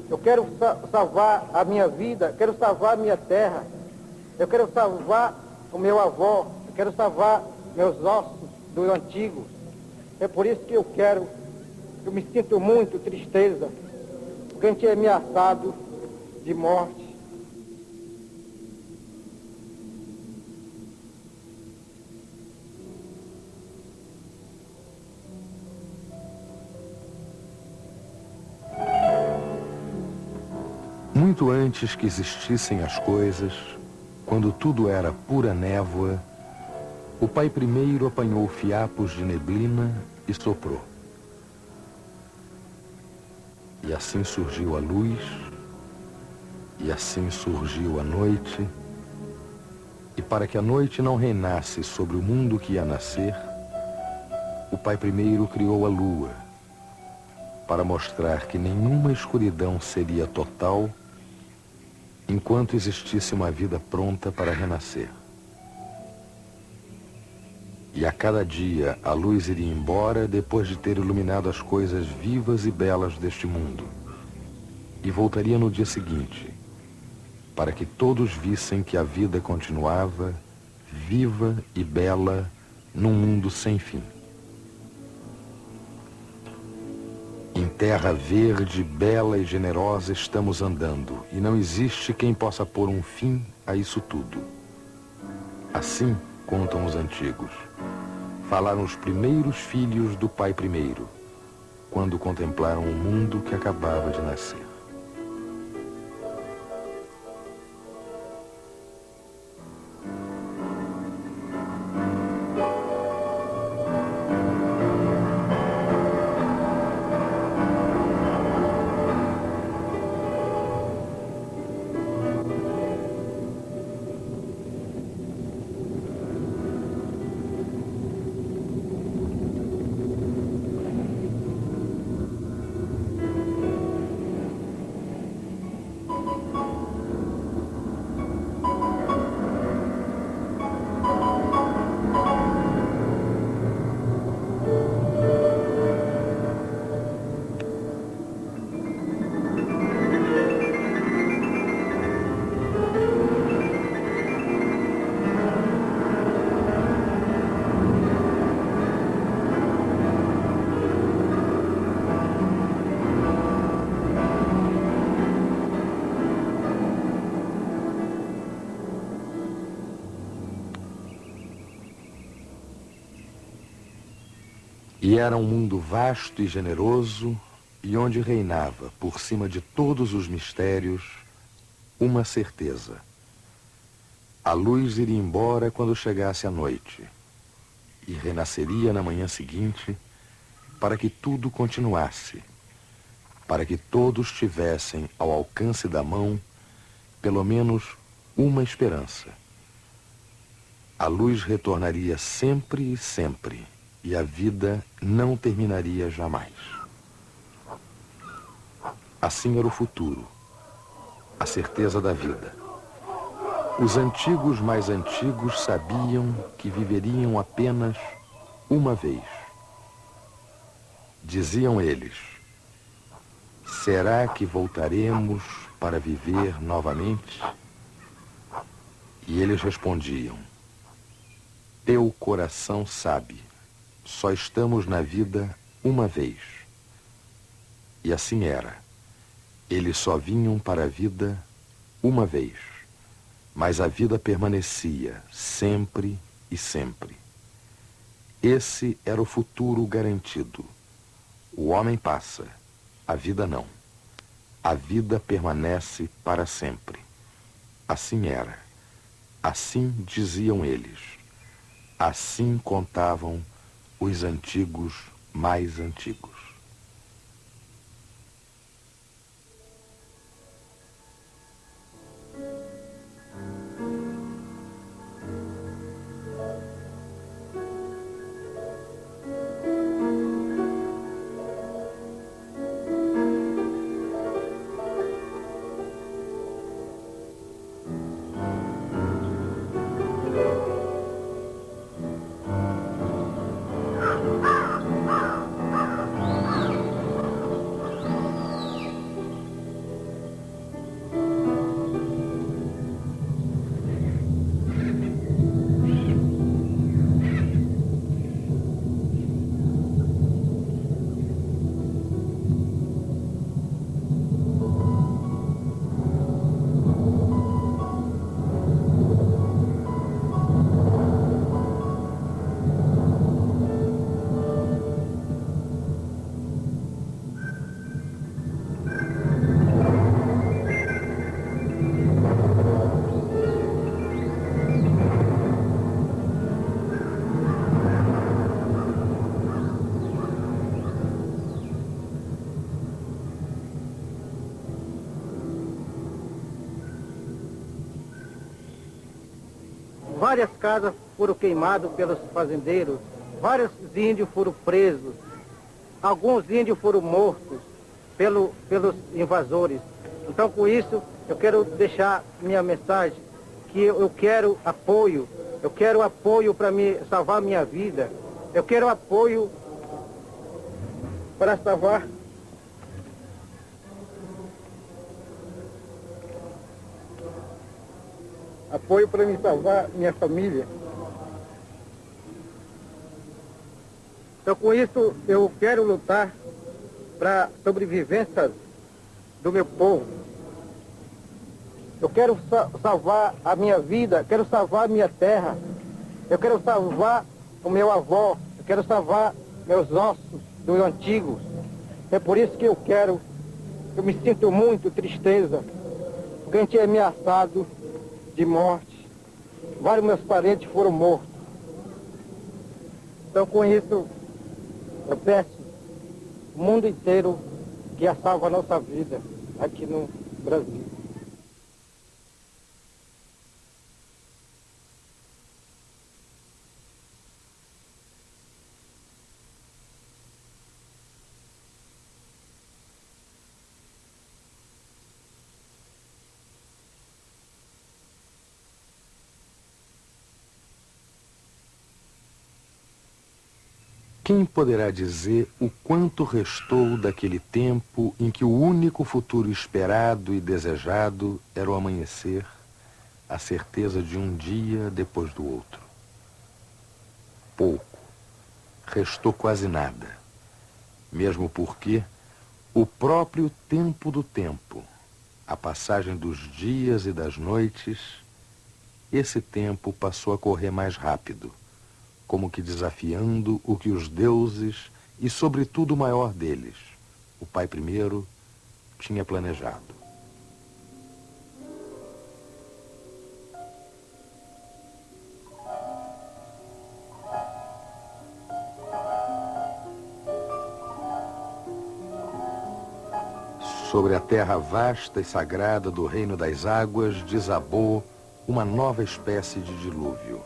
Eu quero salvar a minha vida, quero salvar a minha terra. Eu quero salvar o meu avô, eu quero salvar meus ossos do antigo. É por isso que eu me sinto muito tristeza, porque a gente é ameaçado de morte. Muito antes que existissem as coisas, quando tudo era pura névoa, o pai primeiro apanhou fiapos de neblina e soprou. E assim surgiu a luz, e assim surgiu a noite, e para que a noite não reinasse sobre o mundo que ia nascer, o pai primeiro criou a lua, para mostrar que nenhuma escuridão seria total enquanto existisse uma vida pronta para renascer. E a cada dia a luz iria embora depois de ter iluminado as coisas vivas e belas deste mundo, e voltaria no dia seguinte, para que todos vissem que a vida continuava, viva e bela, num mundo sem fim. Em terra verde, bela e generosa estamos andando, e não existe quem possa pôr um fim a isso tudo. Assim contam os antigos. Falaram os primeiros filhos do pai primeiro, quando contemplaram o mundo que acabava de nascer. E era um mundo vasto e generoso, e onde reinava, por cima de todos os mistérios, uma certeza. A luz iria embora quando chegasse a noite, e renasceria na manhã seguinte, para que tudo continuasse, para que todos tivessem ao alcance da mão, pelo menos uma esperança. A luz retornaria sempre e sempre, e a vida não terminaria jamais. Assim era o futuro, a certeza da vida. Os antigos mais antigos sabiam que viveriam apenas uma vez. Diziam eles: será que voltaremos para viver novamente? E eles respondiam: teu coração sabe. Só estamos na vida uma vez. E assim era. Eles só vinham para a vida uma vez. Mas a vida permanecia sempre e sempre. Esse era o futuro garantido. O homem passa, a vida não. A vida permanece para sempre. Assim era. Assim diziam eles. Assim contavam os antigos mais antigos. Várias casas foram queimadas pelos fazendeiros, vários índios foram presos, alguns índios foram mortos pelos invasores. Então, com isso, eu quero deixar minha mensagem, que eu quero apoio para me salvar minha vida, eu quero apoio para salvar minha família. Então, com isso, eu quero lutar para a sobrevivência do meu povo. Eu quero salvar a minha vida, quero salvar a minha terra, eu quero salvar o meu avô, eu quero salvar meus ossos dos antigos. É por isso que eu me sinto muito tristeza, porque a gente é ameaçado de morte. Vários meus parentes foram mortos. Então, com isso, eu peço o mundo inteiro que salve a nossa vida aqui no Brasil. Quem poderá dizer o quanto restou daquele tempo em que o único futuro esperado e desejado era o amanhecer, a certeza de um dia depois do outro? Pouco. Restou quase nada. Mesmo porque o próprio tempo do tempo, a passagem dos dias e das noites, esse tempo passou a correr mais rápido, como que desafiando o que os deuses, e sobretudo o maior deles, o Pai primeiro, tinha planejado. Sobre a terra vasta e sagrada do reino das águas desabou uma nova espécie de dilúvio.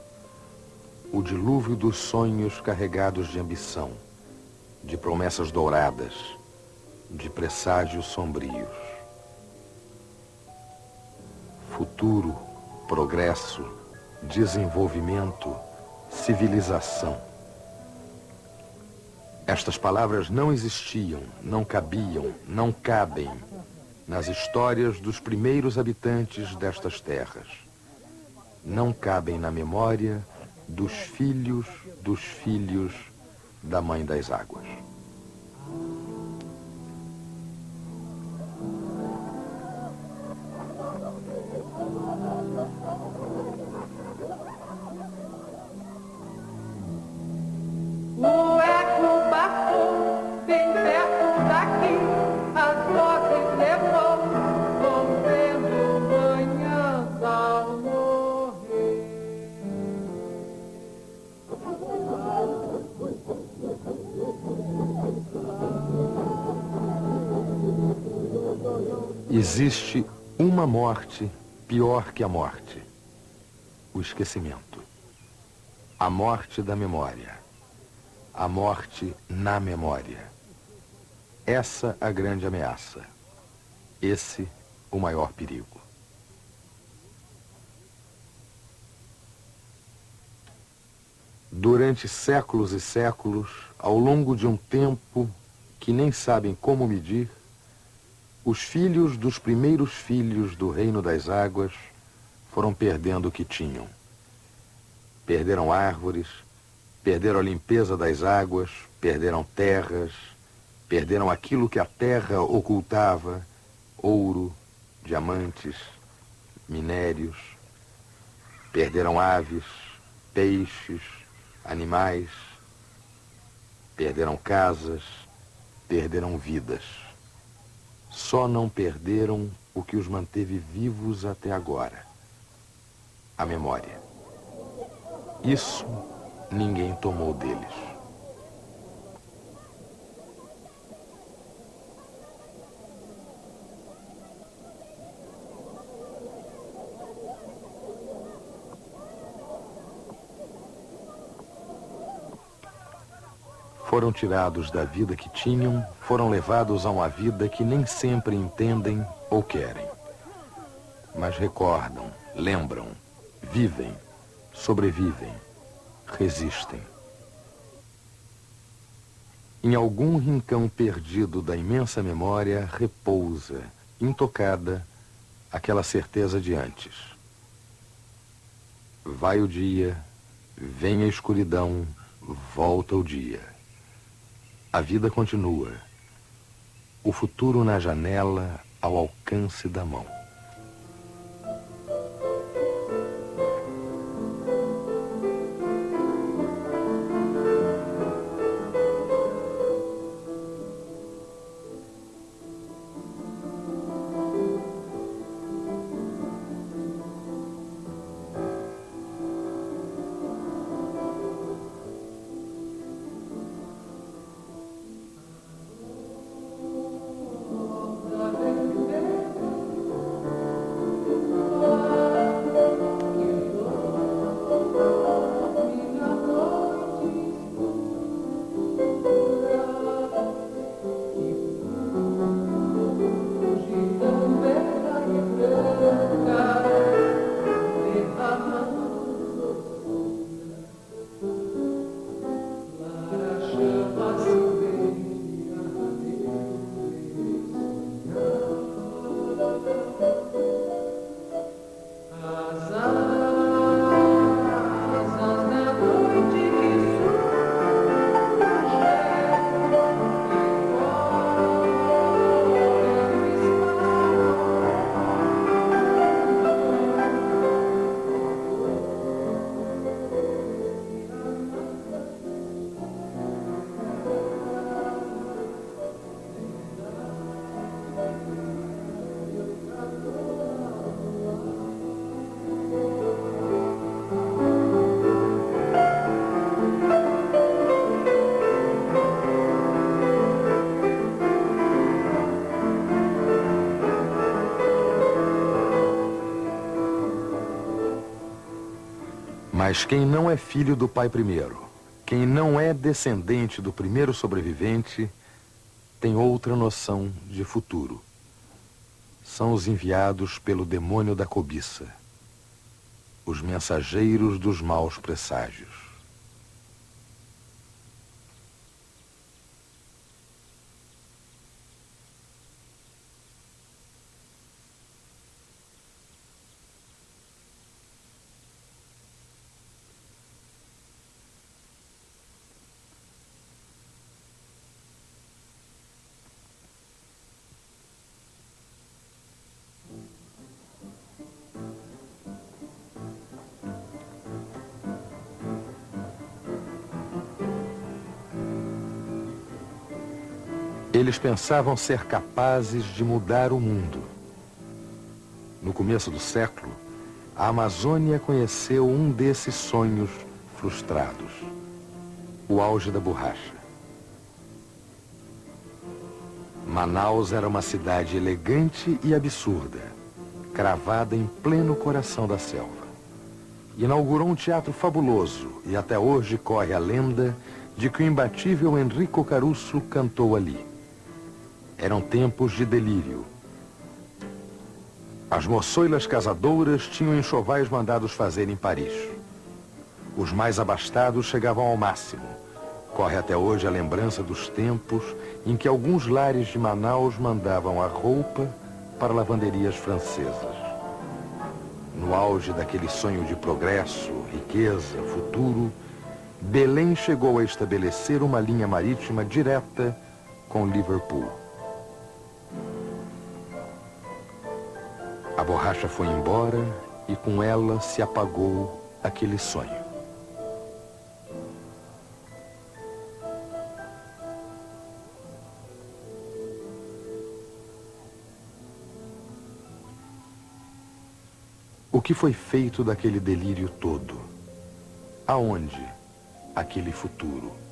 O dilúvio dos sonhos carregados de ambição, de promessas douradas, de presságios sombrios. Futuro, progresso, desenvolvimento, civilização. Estas palavras não existiam, não cabiam, não cabem nas histórias dos primeiros habitantes destas terras. Não cabem na memória dos filhos da Mãe das Águas. O eco bateu bem perto daqui, as vozes levou, rompendo manhãs ao morrer. Existe uma morte pior que a morte: o esquecimento. A morte da memória. A morte na memória. Essa a grande ameaça. Esse o maior perigo. Durante séculos e séculos, ao longo de um tempo que nem sabem como medir, os filhos dos primeiros filhos do reino das águas foram perdendo o que tinham. Perderam árvores, perderam a limpeza das águas, perderam terras, perderam aquilo que a terra ocultava: ouro, diamantes, minérios. Perderam aves, peixes, animais. Perderam casas, perderam vidas. Só não perderam o que os manteve vivos até agora: a memória. Isso ninguém tomou deles. Foram tirados da vida que tinham, foram levados a uma vida que nem sempre entendem ou querem. Mas recordam, lembram, vivem, sobrevivem, resistem. Em algum rincão perdido da imensa memória repousa, intocada, aquela certeza de antes. Vai o dia, vem a escuridão, volta o dia. A vida continua. O futuro na janela, ao alcance da mão. Mas quem não é filho do pai primeiro, quem não é descendente do primeiro sobrevivente, tem outra noção de futuro. São os enviados pelo demônio da cobiça, os mensageiros dos maus presságios. Eles pensavam ser capazes de mudar o mundo. No começo do século, a Amazônia conheceu um desses sonhos frustrados, o auge da borracha. Manaus era uma cidade elegante e absurda, cravada em pleno coração da selva. Inaugurou um teatro fabuloso e até hoje corre a lenda de que o imbatível Enrico Caruso cantou ali. Eram tempos de delírio. As moçoilas casadouras tinham enxovais mandados fazer em Paris. Os mais abastados chegavam ao máximo. Corre até hoje a lembrança dos tempos em que alguns lares de Manaus mandavam a roupa para lavanderias francesas. No auge daquele sonho de progresso, riqueza, futuro, Belém chegou a estabelecer uma linha marítima direta com Liverpool. A borracha foi embora e com ela se apagou aquele sonho. O que foi feito daquele delírio todo? Aonde aquele futuro?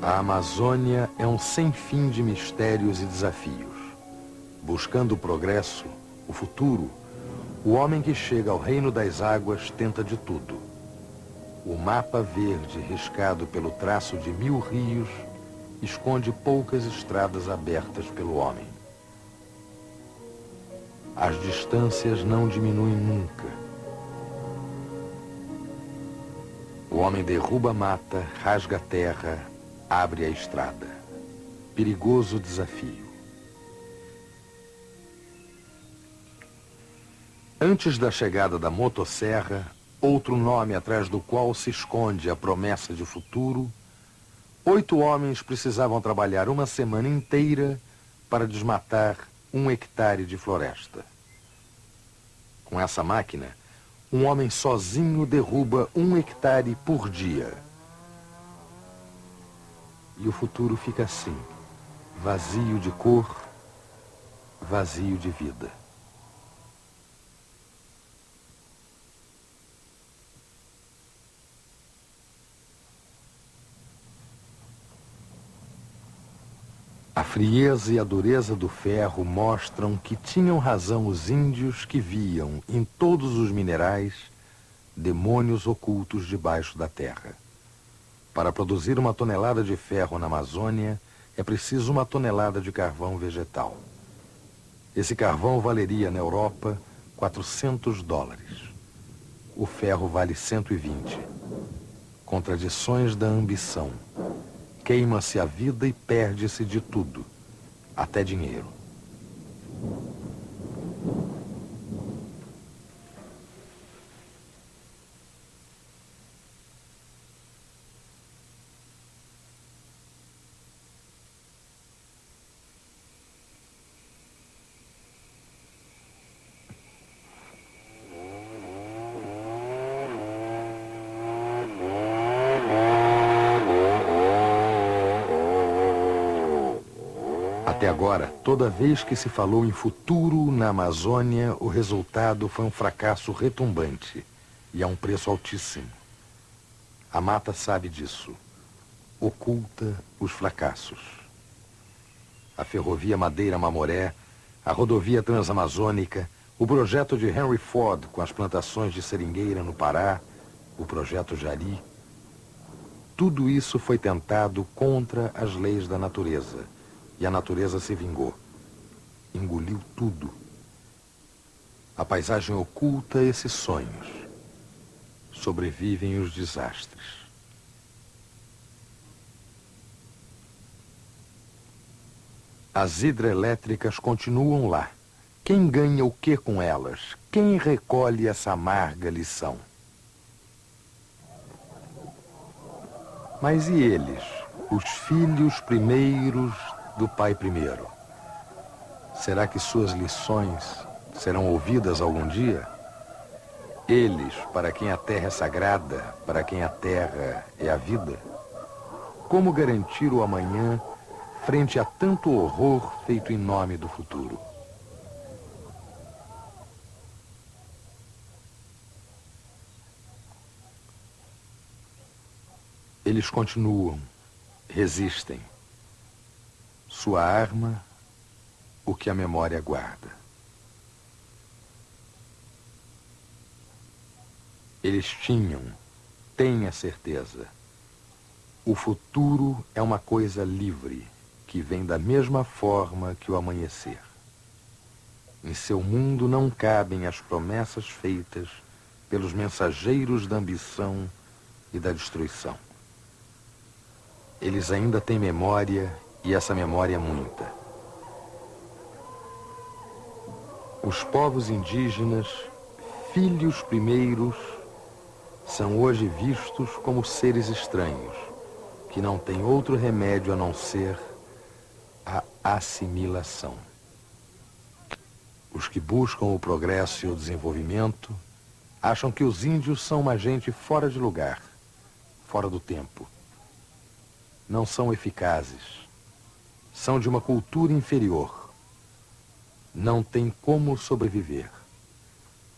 A Amazônia é um sem fim de mistérios e desafios. Buscando o progresso, o futuro, o homem que chega ao reino das águas tenta de tudo. O mapa verde riscado pelo traço de 1000 rios esconde poucas estradas abertas pelo homem. As distâncias não diminuem nunca. O homem derruba a mata, rasga a terra, abre a estrada. Perigoso desafio. Antes da chegada da motosserra, outro nome atrás do qual se esconde a promessa de futuro, 8 homens precisavam trabalhar uma semana inteira para desmatar 1 hectare de floresta. Com essa máquina, um homem sozinho derruba 1 hectare por dia. E o futuro fica assim, vazio de cor, vazio de vida. A frieza e a dureza do ferro mostram que tinham razão os índios que viam em todos os minerais demônios ocultos debaixo da terra. Para produzir 1 tonelada de ferro na Amazônia, é preciso 1 tonelada de carvão vegetal. Esse carvão valeria na Europa $400. O ferro vale 120. Contradições da ambição. Queima-se a vida e perde-se de tudo, até dinheiro. Até agora, toda vez que se falou em futuro na Amazônia, o resultado foi um fracasso retumbante e a um preço altíssimo. A mata sabe disso. Oculta os fracassos. A ferrovia Madeira-Mamoré, a rodovia transamazônica, o projeto de Henry Ford com as plantações de seringueira no Pará, o projeto Jari. Tudo isso foi tentado contra as leis da natureza. E a natureza se vingou. Engoliu tudo. A paisagem oculta esses sonhos. Sobrevivem os desastres. As hidrelétricas continuam lá. Quem ganha o que com elas? Quem recolhe essa amarga lição? Mas e eles? Os filhos primeiros do pai primeiro. Será que suas lições serão ouvidas algum dia? Eles, para quem a terra é sagrada, para quem a terra é a vida? Como garantir o amanhã frente a tanto horror feito em nome do futuro? Eles continuam, resistem. Sua arma, o que a memória guarda. Eles tinham, têm a certeza. O futuro é uma coisa livre, que vem da mesma forma que o amanhecer. Em seu mundo não cabem as promessas feitas pelos mensageiros da ambição e da destruição. Eles ainda têm memória. E essa memória é muita. Os povos indígenas, filhos primeiros, são hoje vistos como seres estranhos, que não têm outro remédio a não ser a assimilação. Os que buscam o progresso e o desenvolvimento acham que os índios são uma gente fora de lugar, fora do tempo. Não são eficazes. São de uma cultura inferior. Não tem como sobreviver.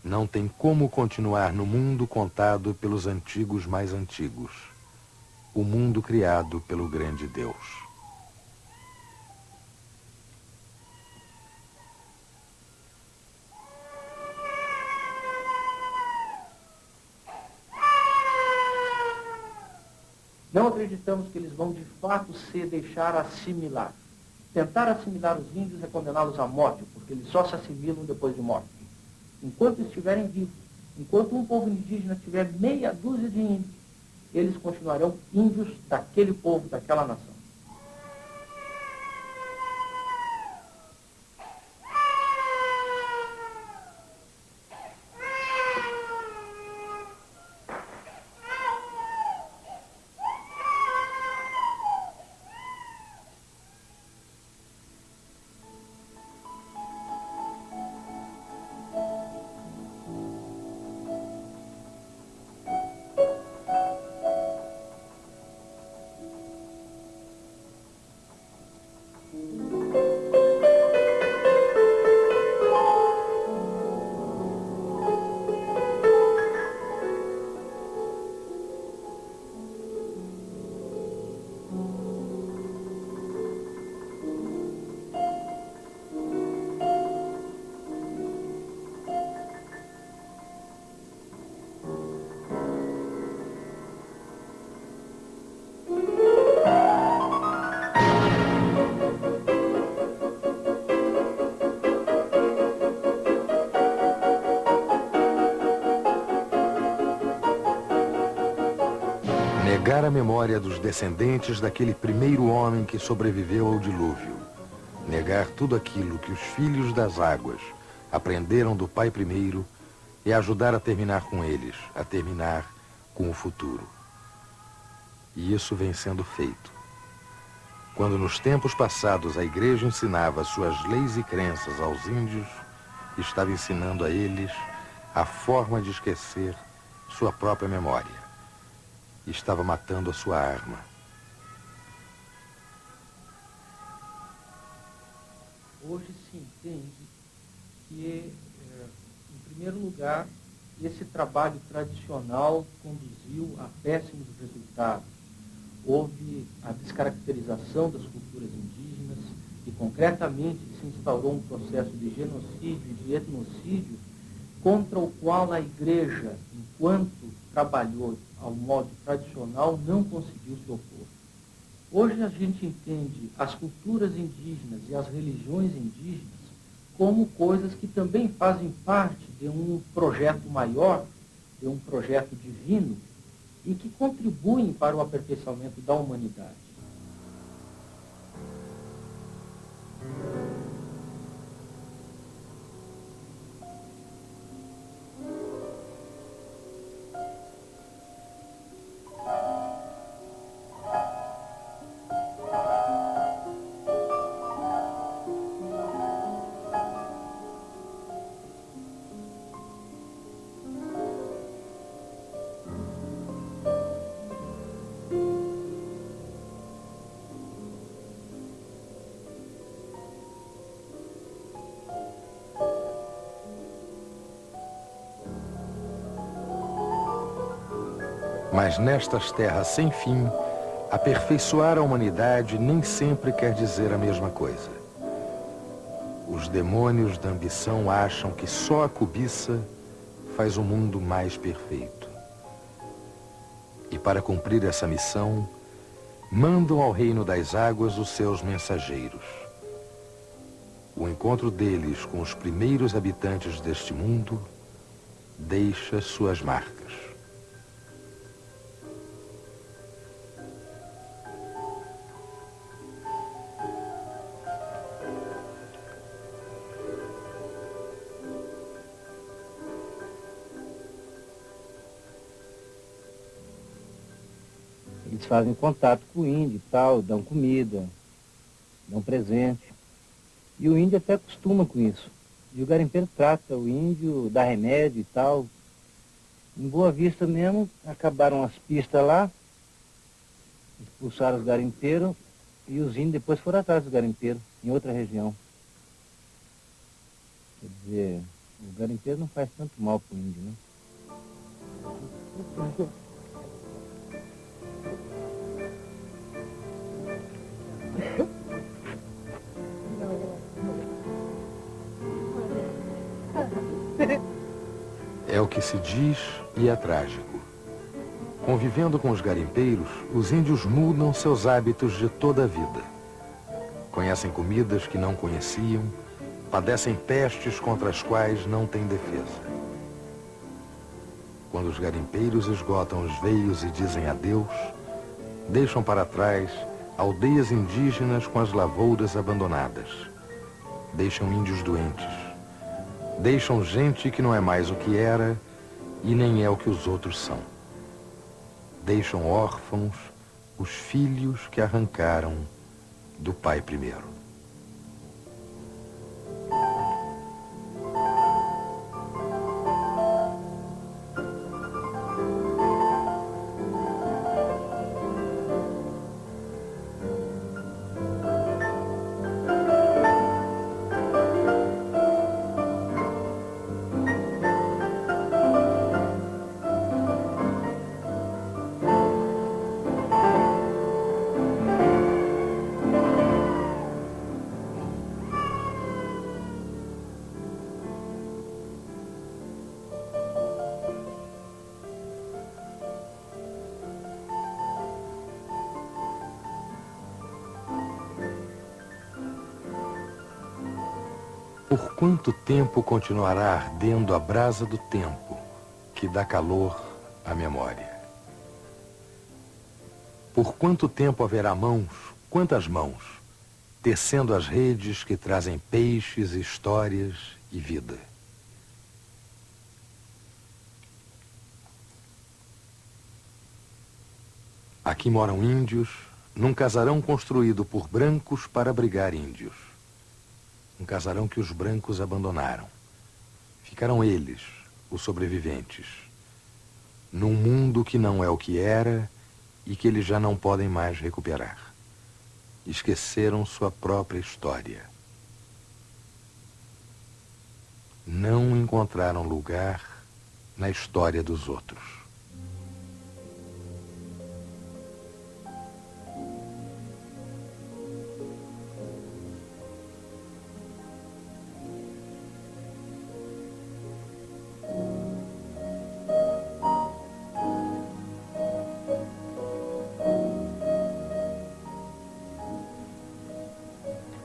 Não tem como continuar no mundo contado pelos antigos mais antigos. o mundo criado pelo grande Deus. Não acreditamos que eles vão de fato se deixar assimilar. Tentar assimilar os índios é condená-los à morte, porque eles só se assimilam depois de mortos. Enquanto estiverem vivos, enquanto um povo indígena tiver meia dúzia de índios, eles continuarão índios daquele povo, daquela nação. Negar a memória dos descendentes daquele primeiro homem que sobreviveu ao dilúvio. Negar tudo aquilo que os filhos das águas aprenderam do Pai primeiro e ajudar a terminar com eles, a terminar com o futuro. E isso vem sendo feito. Quando nos tempos passados a igreja ensinava suas leis e crenças aos índios, estava ensinando a eles a forma de esquecer sua própria memória. Estava matando a sua arma. Hoje se entende que, em primeiro lugar, esse trabalho tradicional conduziu a péssimos resultados. Houve a descaracterização das culturas indígenas e, concretamente, se instaurou um processo de genocídio e de etnocídio contra o qual a igreja, enquanto trabalhou ao modo tradicional, não conseguiu se opor. Hoje a gente entende as culturas indígenas e as religiões indígenas como coisas que também fazem parte de um projeto maior, de um projeto divino, e que contribuem para o aperfeiçoamento da humanidade. Mas nestas terras sem fim, aperfeiçoar a humanidade nem sempre quer dizer a mesma coisa. Os demônios da ambição acham que só a cobiça faz o mundo mais perfeito. E para cumprir essa missão, mandam ao reino das águas os seus mensageiros. O encontro deles com os primeiros habitantes deste mundo deixa suas marcas. Eles fazem contato com o índio e tal, dão comida, dão presente. E o índio até acostuma com isso. E o garimpeiro trata o índio, dá remédio e tal. Em Boa Vista mesmo, acabaram as pistas lá, expulsaram os garimpeiros e os índios depois foram atrás dos garimpeiros, em outra região. Quer dizer, o garimpeiro não faz tanto mal para o índio, né? É o que se diz e é trágico. Convivendo com os garimpeiros, os índios mudam seus hábitos de toda a vida. Conhecem comidas que não conheciam, padecem pestes contra as quais não têm defesa. Quando os garimpeiros esgotam os veios e dizem adeus, deixam para trás aldeias indígenas com as lavouras abandonadas. Deixam índios doentes. Deixam gente que não é mais o que era e nem é o que os outros são. Deixam órfãos os filhos que arrancaram do pai primeiro. Por quanto tempo continuará ardendo a brasa do tempo que dá calor à memória? Por quanto tempo haverá mãos, quantas mãos, tecendo as redes que trazem peixes, histórias e vida? Aqui moram índios, num casarão construído por brancos para abrigar índios. Um casarão que os brancos abandonaram. Ficaram eles, os sobreviventes, num mundo que não é o que era e que eles já não podem mais recuperar. Esqueceram sua própria história. Não encontraram lugar na história dos outros.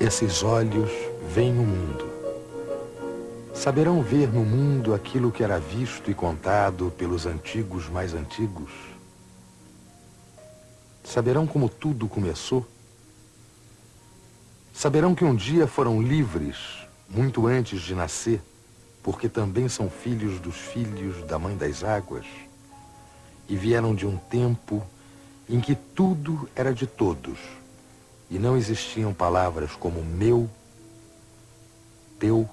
Esses olhos veem o mundo. Saberão ver no mundo aquilo que era visto e contado pelos antigos mais antigos? Saberão como tudo começou? Saberão que um dia foram livres, muito antes de nascer, porque também são filhos dos filhos da Mãe das Águas, e vieram de um tempo em que tudo era de todos, e não existiam palavras como meu, teu.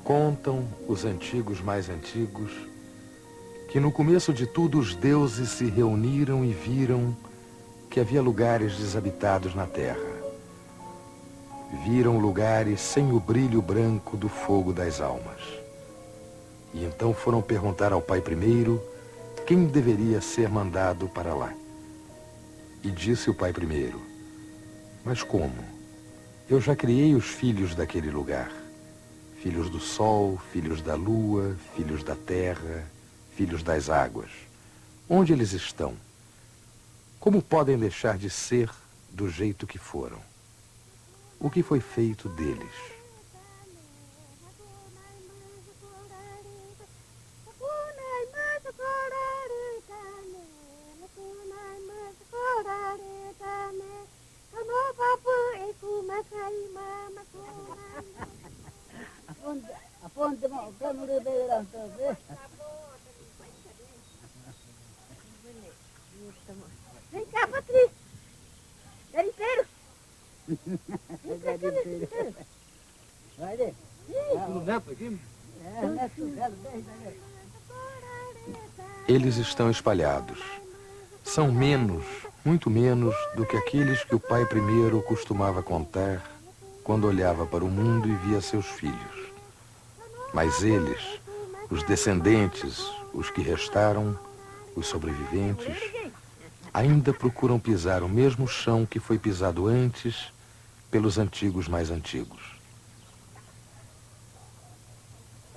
Contam os antigos mais antigos, que no começo de tudo os deuses se reuniram e viram que havia lugares desabitados na terra. Viram lugares sem o brilho branco do fogo das almas. E então foram perguntar ao pai primeiro quem deveria ser mandado para lá. E disse o pai primeiro: mas como? Eu já criei os filhos daquele lugar. Filhos do sol, filhos da lua, filhos da terra, filhos das águas. Onde eles estão? Como podem deixar de ser do jeito que foram? O que foi feito deles? Vem cá, Patrícia. Garimpeiro. Vem cá, garimpeiro. Vai ver. Neto aqui? Eles estão espalhados. São menos, muito menos, do que aqueles que o pai primeiro costumava contar quando olhava para o mundo e via seus filhos. Mas eles, os descendentes, os que restaram, os sobreviventes, ainda procuram pisar o mesmo chão que foi pisado antes pelos antigos mais antigos.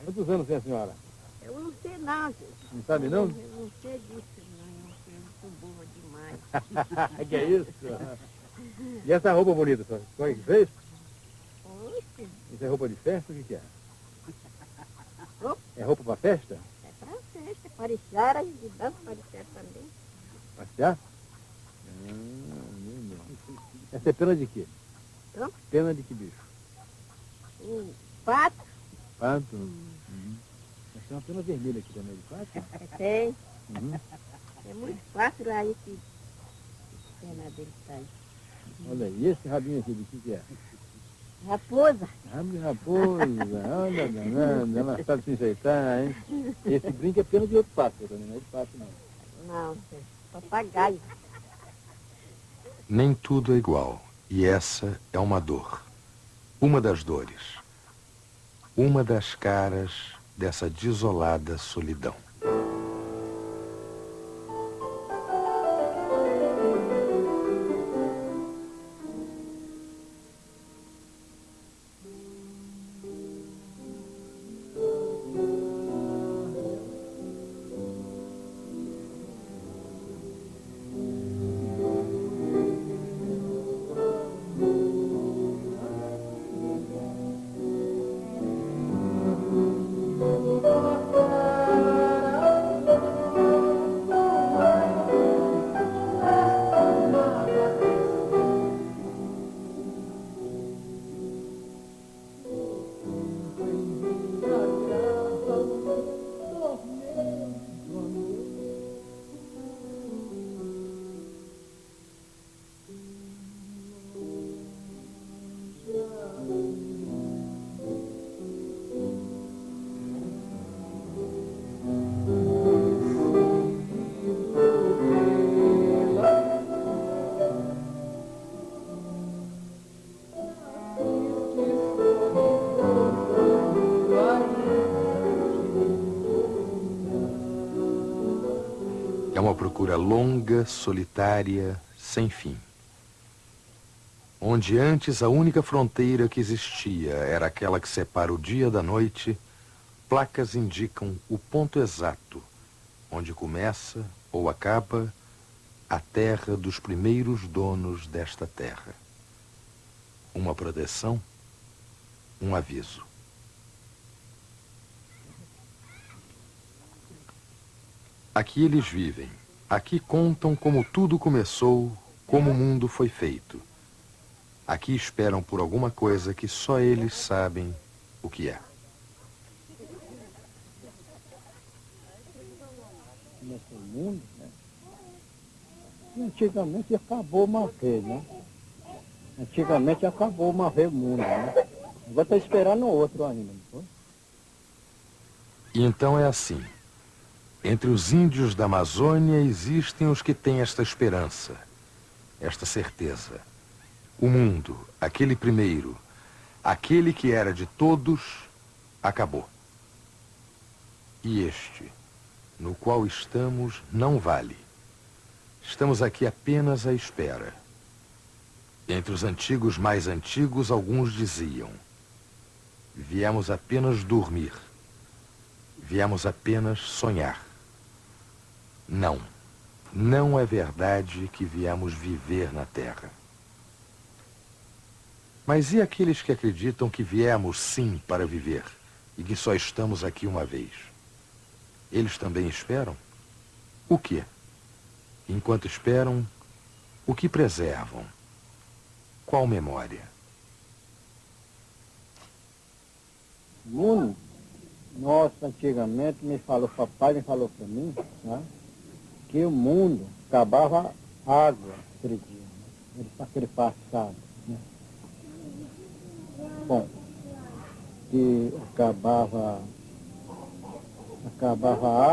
Quantos anos tem a senhora? Eu não sei nada. Não sabe não? Eu não sei disso, não. Eu sou boa demais. Que é isso? E essa roupa bonita, senhora? Qual é que fez? Oxe, Isso é roupa de festa? O que é? Roupa? É roupa para festa? é pra festa, para ixara e de dança para ixara também. Passear? Essa é pena de quê? Hã? Pena de que bicho? O pato, Pato? Mas tem uma pena vermelha aqui também de pato? tem. Uhum. É muito fácil aí que pena dele tá aí. Olha aí, e esse rabinho aqui, de que é? Raposa. Rabo de raposa, olha danada, ela sabe se enfeitar, hein? Esse brinco é pena de outro pássaro também, não é de pato não. Não, é papagaio. Nem tudo é igual, e essa é uma dor. Uma das dores. Uma das caras dessa desolada solidão. É uma procura longa, solitária, sem fim. Onde antes a única fronteira que existia era aquela que separa o dia da noite, placas indicam o ponto exato, onde começa ou acaba a terra dos primeiros donos desta terra. Uma proteção, um aviso. Aqui eles vivem, aqui contam como tudo começou, como o mundo foi feito. Aqui esperam por alguma coisa que só eles sabem o que é. Nesse mundo, né? Antigamente acabou uma vez, né? Antigamente acabou uma vez o mundo, né? Agora está esperando outro ainda, não foi? E então é assim. Entre os índios da Amazônia existem os que têm esta esperança, esta certeza. O mundo, aquele primeiro, aquele que era de todos, acabou. E este, no qual estamos, não vale. Estamos aqui apenas à espera. Entre os antigos mais antigos, alguns diziam: viemos apenas dormir. Viemos apenas sonhar. Não, não é verdade que viemos viver na Terra. Mas e aqueles que acreditam que viemos sim para viver e que só estamos aqui uma vez? Eles também esperam? O quê? Enquanto esperam, o que preservam? Qual memória? Mundo, nossa, antigamente papai me falou para mim, né, que o mundo acabava água aquele dia, né, aquele passado, né. Bom, que acabava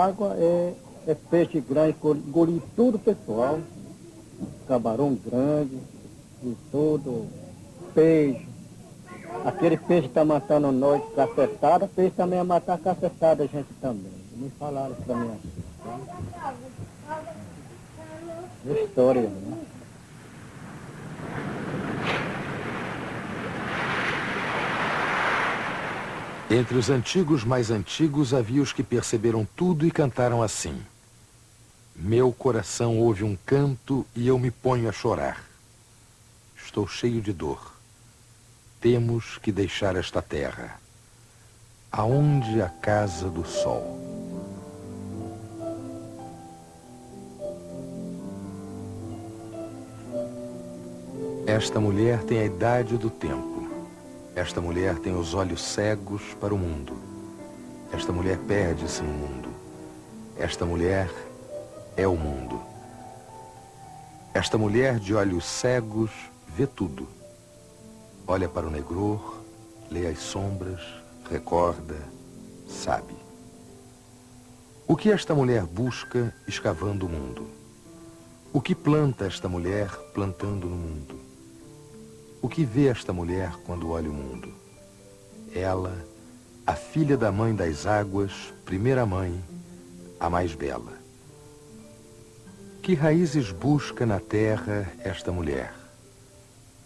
água, é peixe grande, engoliu tudo pessoal, camarão grande, e tudo, peixe, Aquele peixe que está matando nós, cacetada, peixe também a matar cacetada a gente também. Me falaram isso pra mim assim. História, né? Entre os antigos mais antigos havia os que perceberam tudo e cantaram assim: meu coração ouve um canto e eu me ponho a chorar. Estou cheio de dor. Temos que deixar esta terra. Aonde a casa do sol? Esta mulher tem a idade do tempo. Esta mulher tem os olhos cegos para o mundo. Esta mulher perde-se no mundo. Esta mulher é o mundo. Esta mulher de olhos cegos vê tudo. Olha para o negror, lê as sombras, recorda, sabe. O que esta mulher busca escavando o mundo? O que planta esta mulher plantando no mundo? O que vê esta mulher quando olha o mundo? Ela, a filha da mãe das águas, primeira mãe, a mais bela. Que raízes busca na terra esta mulher?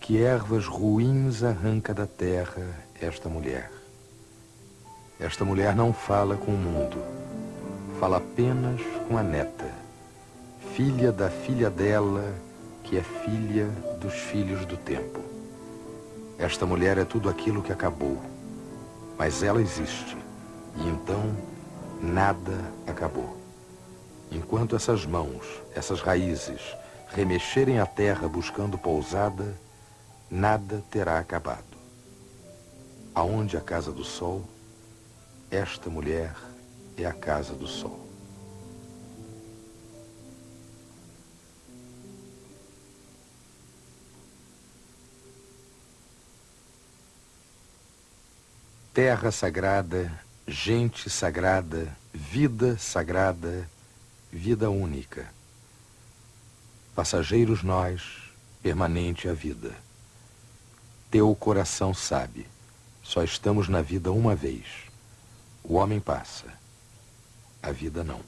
Que ervas ruins arranca da terra esta mulher? Esta mulher não fala com o mundo, fala apenas com a neta, filha da filha dela, que é filha dos filhos do tempo. Esta mulher é tudo aquilo que acabou, mas ela existe, e então nada acabou. Enquanto essas mãos, essas raízes, remexerem a terra buscando pousada, nada terá acabado. Aonde a casa do sol, esta mulher é a casa do sol. Terra sagrada, gente sagrada, vida sagrada, vida única. Passageiros nós, permanente a vida. Teu coração sabe, só estamos na vida uma vez. O homem passa, a vida não.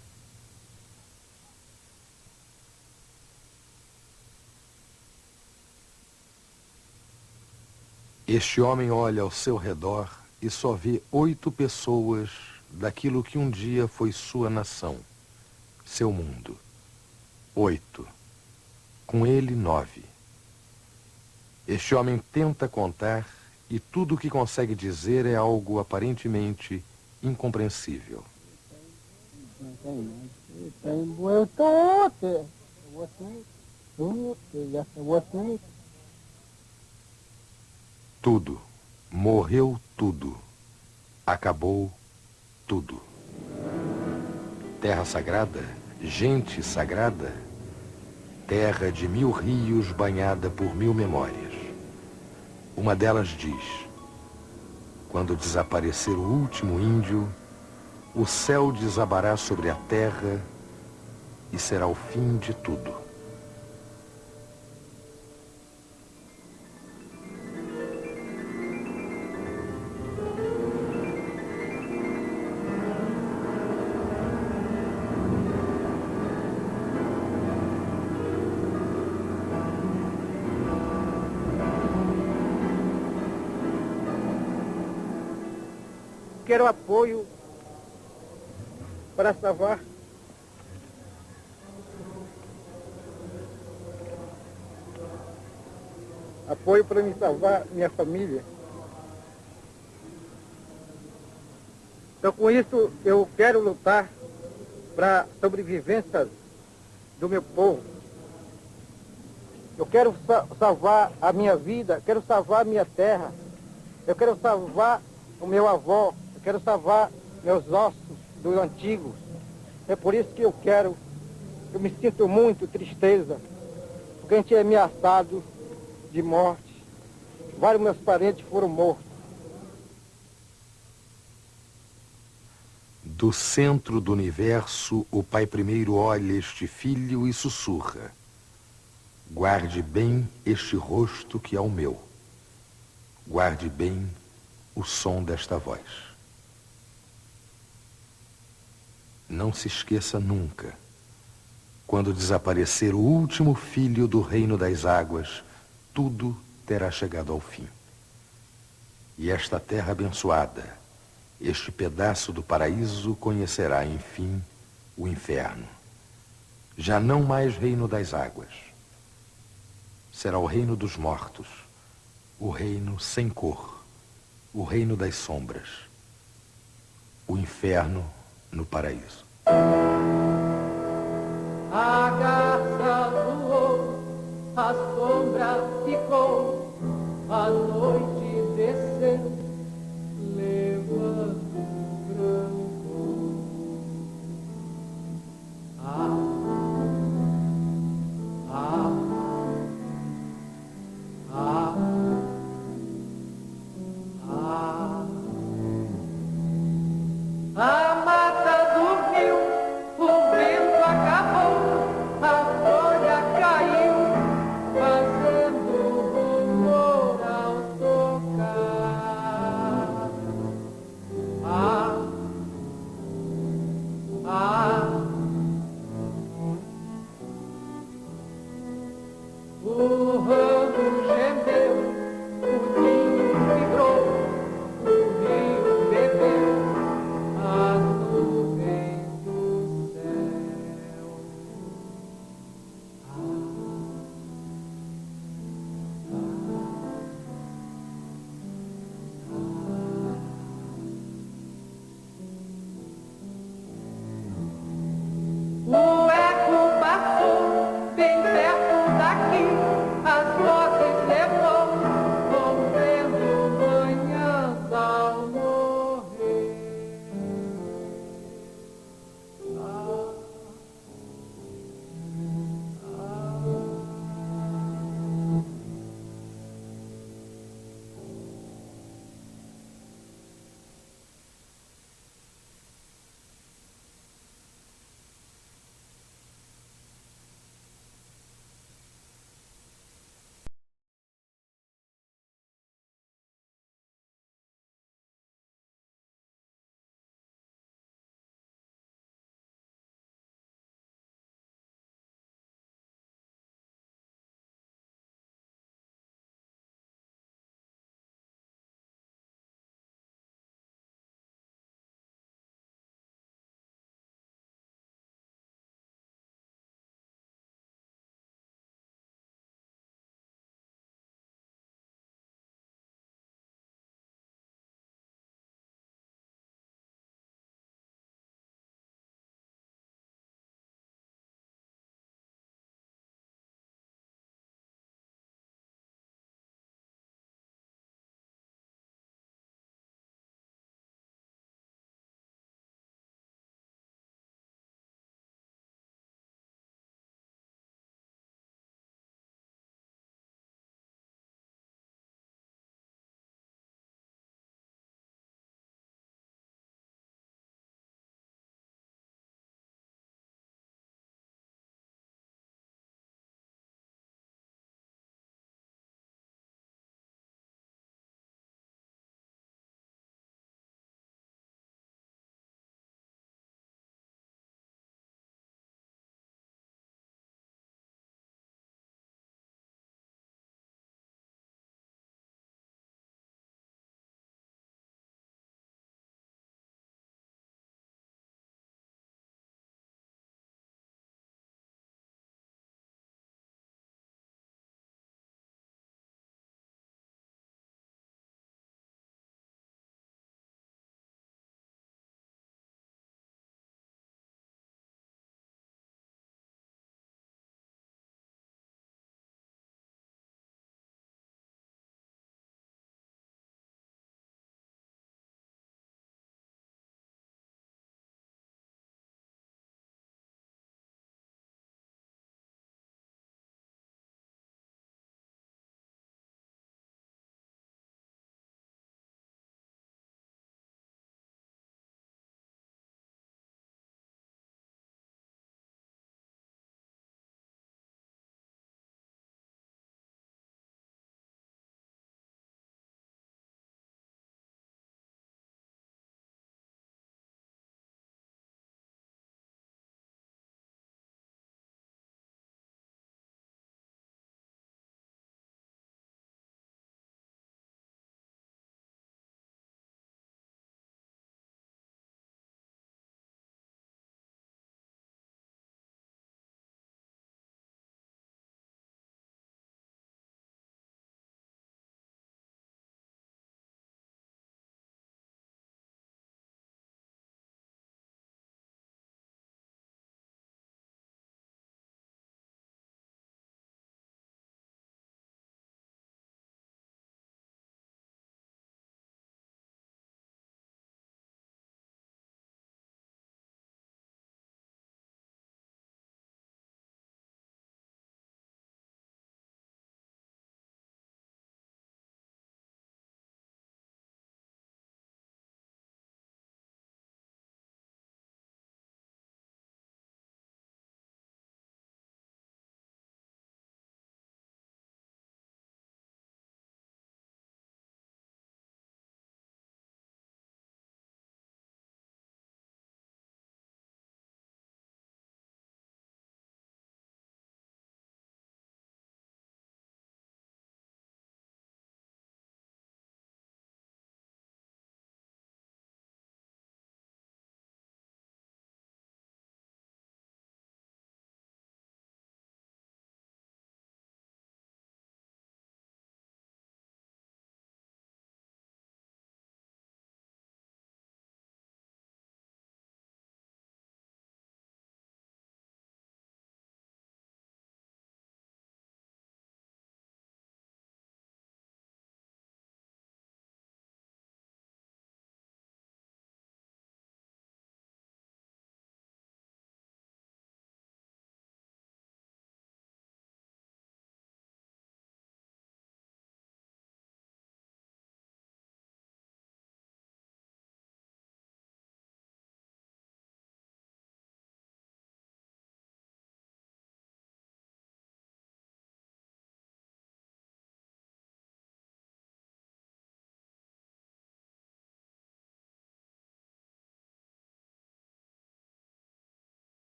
Este homem olha ao seu redor e só vê 8 pessoas daquilo que um dia foi sua nação, seu mundo. 8. Com ele 9. Este homem tenta contar e tudo o que consegue dizer é algo aparentemente incompreensível. Tudo. Morreu tudo. Acabou tudo. Terra sagrada, gente sagrada, terra de 1000 rios banhada por 1000 memórias. Uma delas diz: quando desaparecer o último índio, o céu desabará sobre a terra e será o fim de tudo. Quero apoio para salvar apoio para me salvar minha família. Então, com isso, eu quero lutar para a sobrevivência do meu povo. Eu quero salvar a minha vida, quero salvar a minha terra, eu quero salvar o meu avô, eu quero salvar meus ossos dos antigos. É por isso que eu me sinto muito tristeza, porque a gente é ameaçado de morte. Vários meus parentes foram mortos. Do centro do universo, o pai primeiro olha este filho e sussurra: guarde bem este rosto que é o meu. Guarde bem o som desta voz. Não se esqueça nunca, quando desaparecer o último filho do reino das águas, tudo terá chegado ao fim. E esta terra abençoada, este pedaço do paraíso, conhecerá, enfim, o inferno. Já não mais reino das águas. Será o reino dos mortos, o reino sem cor, o reino das sombras, o inferno no paraíso. A garça voou, a sombra ficou, a noite desceu.